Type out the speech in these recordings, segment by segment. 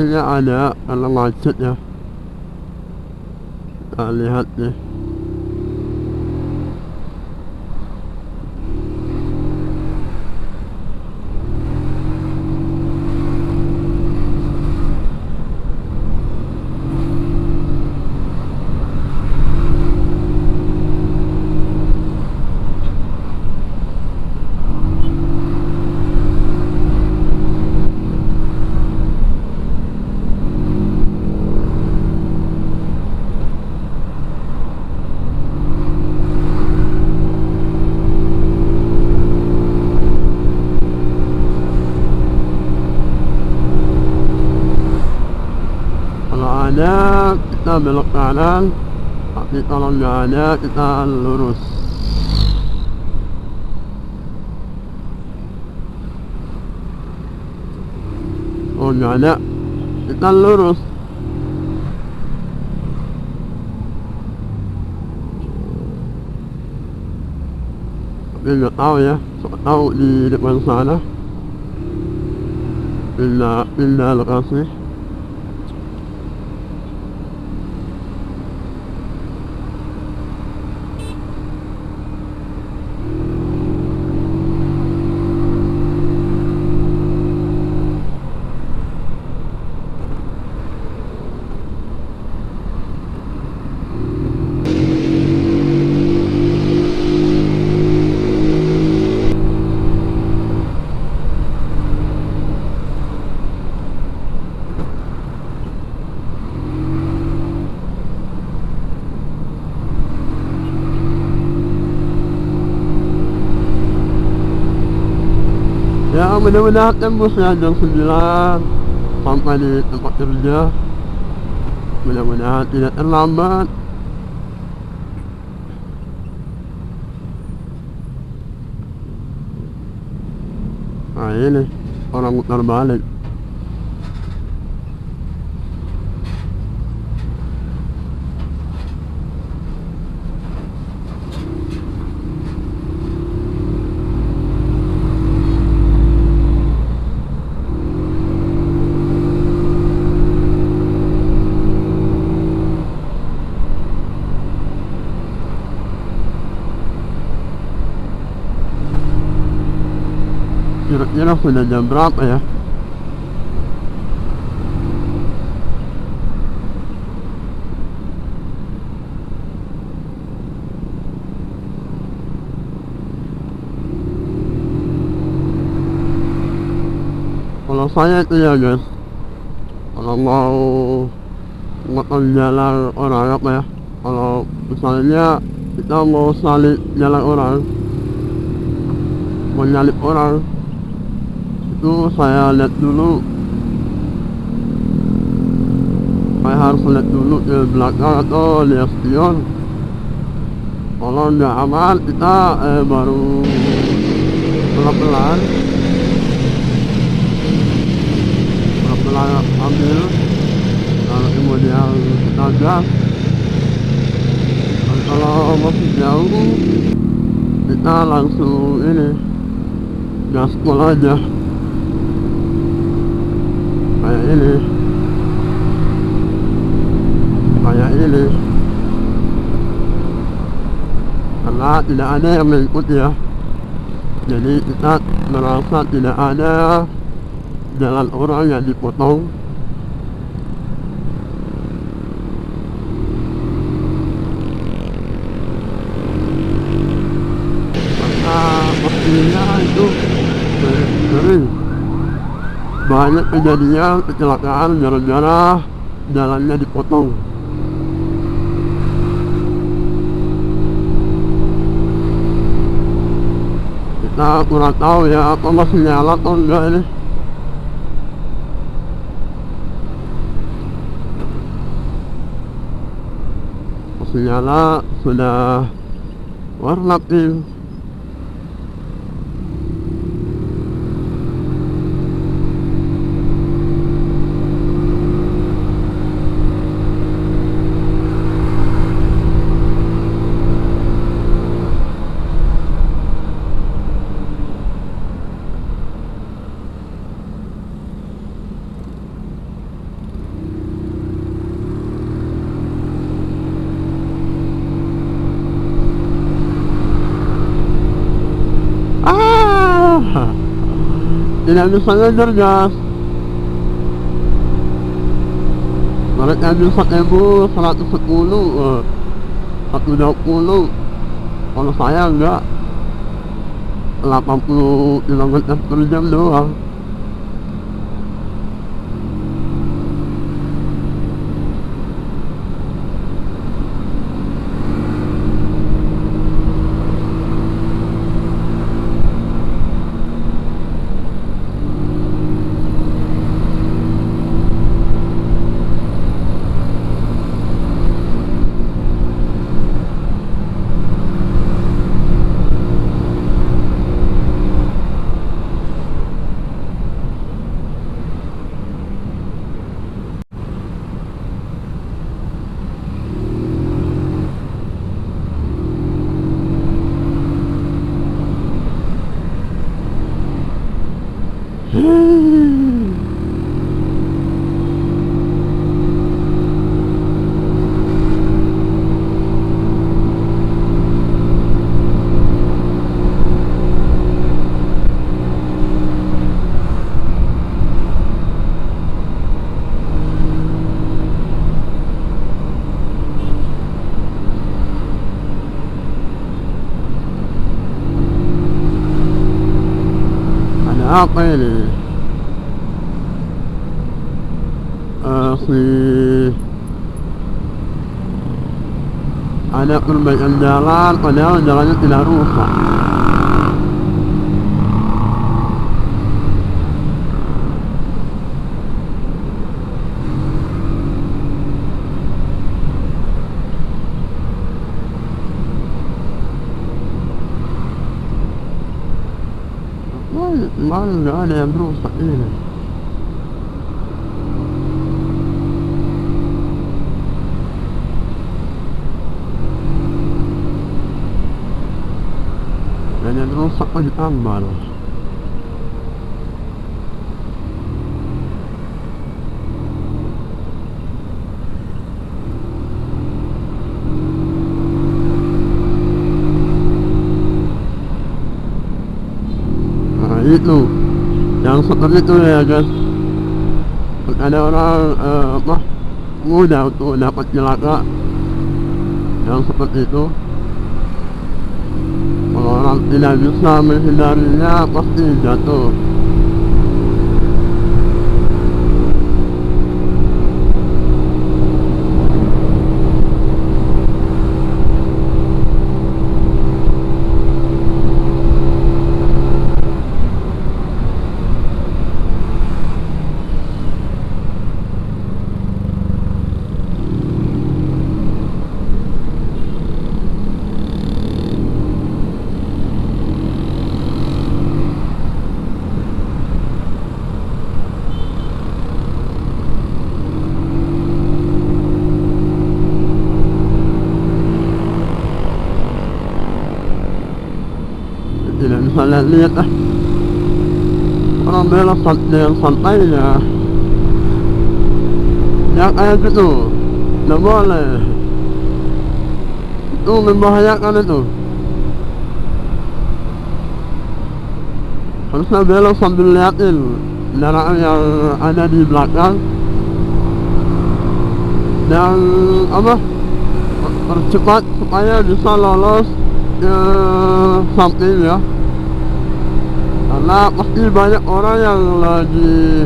sepertinya ada karena macet ya. Kita lihat nih. Ada kita belok kanan, tapi kalau nggak ada kita lurus. Oh nggak ada, kita lurus. Tapi nggak tahu ya, tahu di depan sana pindah lokasi. Ya mudah-mudahan tembus ya jam 9 sampai di tempat kerja. Mudah-mudahan tidak terlambat. Nah ini orang muter balik. Kira-kira sudah jam berapa ya? Kalau saya itu ya guys, kalau mau motong jalan orang apa ya, kalau misalnya kita mau salip jalan orang, mau nyalip orang, itu saya lihat dulu, saya harus lihat dulu ke belakang atau lihat spion. Kalau nggak aman kita baru pelan-pelan ambil, lalu kemudian kita gas. Dan kalau masih jauh kita langsung ini gaspol aja kayak ini, karena tidak ada yang mengikuti ya, jadi kita merasa tidak ada jalan orang yang dipotong. Maka pastinya itu sering banyak kejadian kecelakaan gara-gara jalannya dipotong. Kita kurang tahu ya apa masih nyala atau enggak ini. Masih nyala, sudah warna pink. Tidak bisa ngejar gas. Mereka bisa 1.110, 120. Kalau saya enggak, 80 km per jam doang. Ada apa ini? Ada perbaikan jalan, padahal jalannya tidak rusak. Mana nggak ada yang rusak ini. Dan yang rusak kan ditambah loh. Nah itu yang seperti itu ya guys. Ada orang mudah untuk dapat celaka yang seperti itu. Kalau orang tidak bisa menghindarinya pasti jatuh. Tidak bisa lihat orang belok dengan santainya ya kayak gitu, nggak boleh, itu membahayakan itu. Harusnya belok sambil liatin kendaraan yang ada di belakang dan percepat supaya bisa lolos ke samping ya, karena pasti banyak orang yang lagi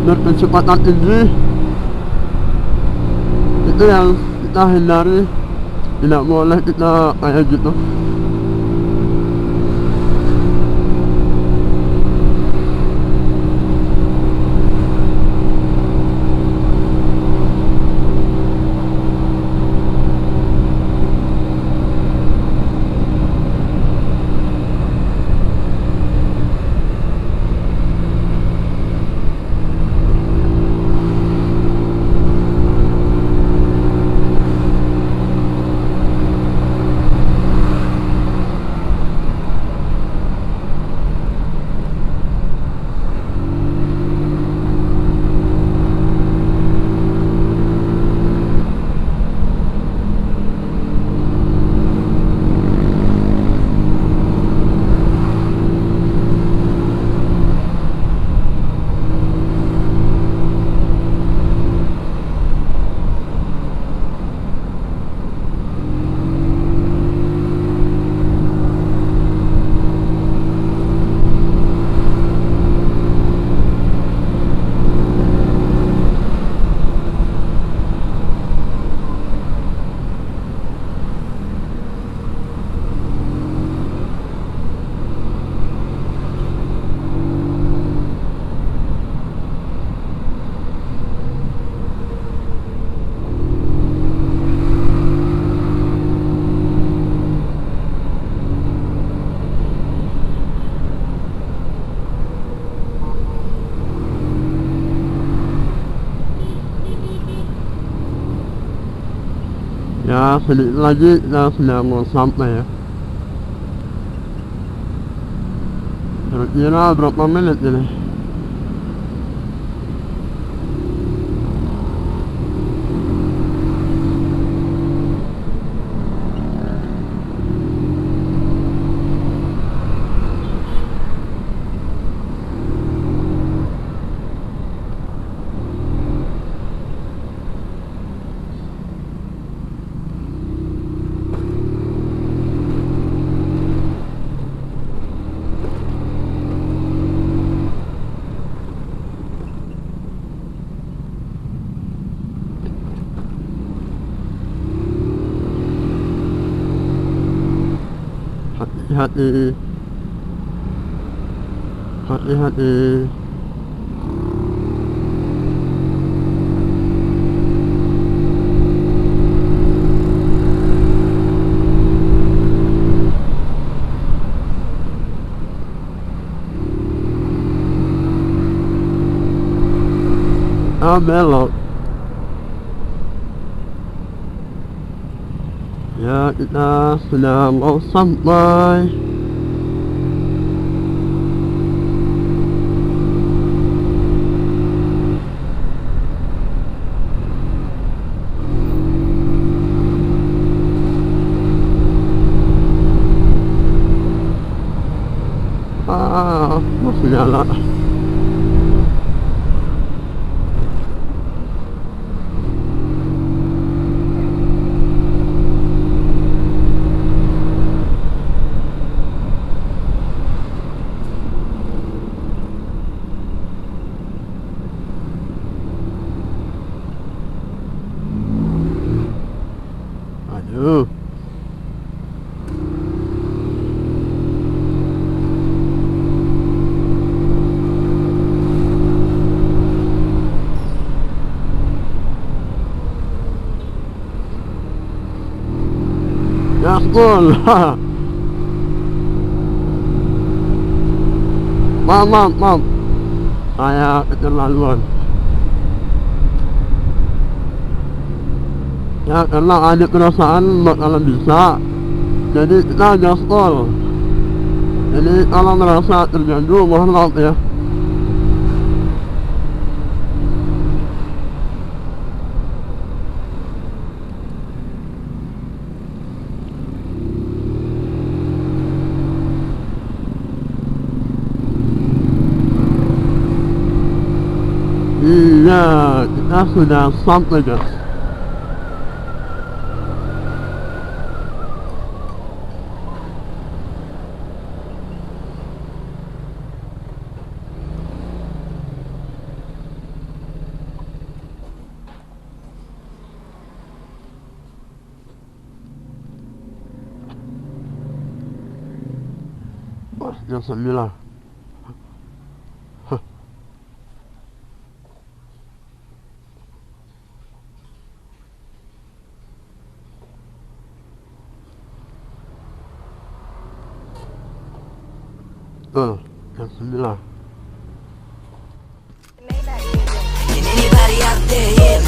berkecepatan tinggi. Itu yang kita hindari, tidak boleh kita kayak gitu. Ya sedikit lagi kita sudah mau sampai ya. Kira-kira berapa menit ini? Hati-hati, hati-hati. Belok. Ya, kita sudah mau sampai. Masih nyala. Aduh. Gaspol. Maaf. Saya keterlaluan. Ya karena ada perasaan bakalan bisa. Jadi kita gaspol. Jadi kalau merasa terganggu mohon maaf ya. Iya, kita sudah sampai guys. Jam 9. Betul, jam 9. And anybody out there, yeah,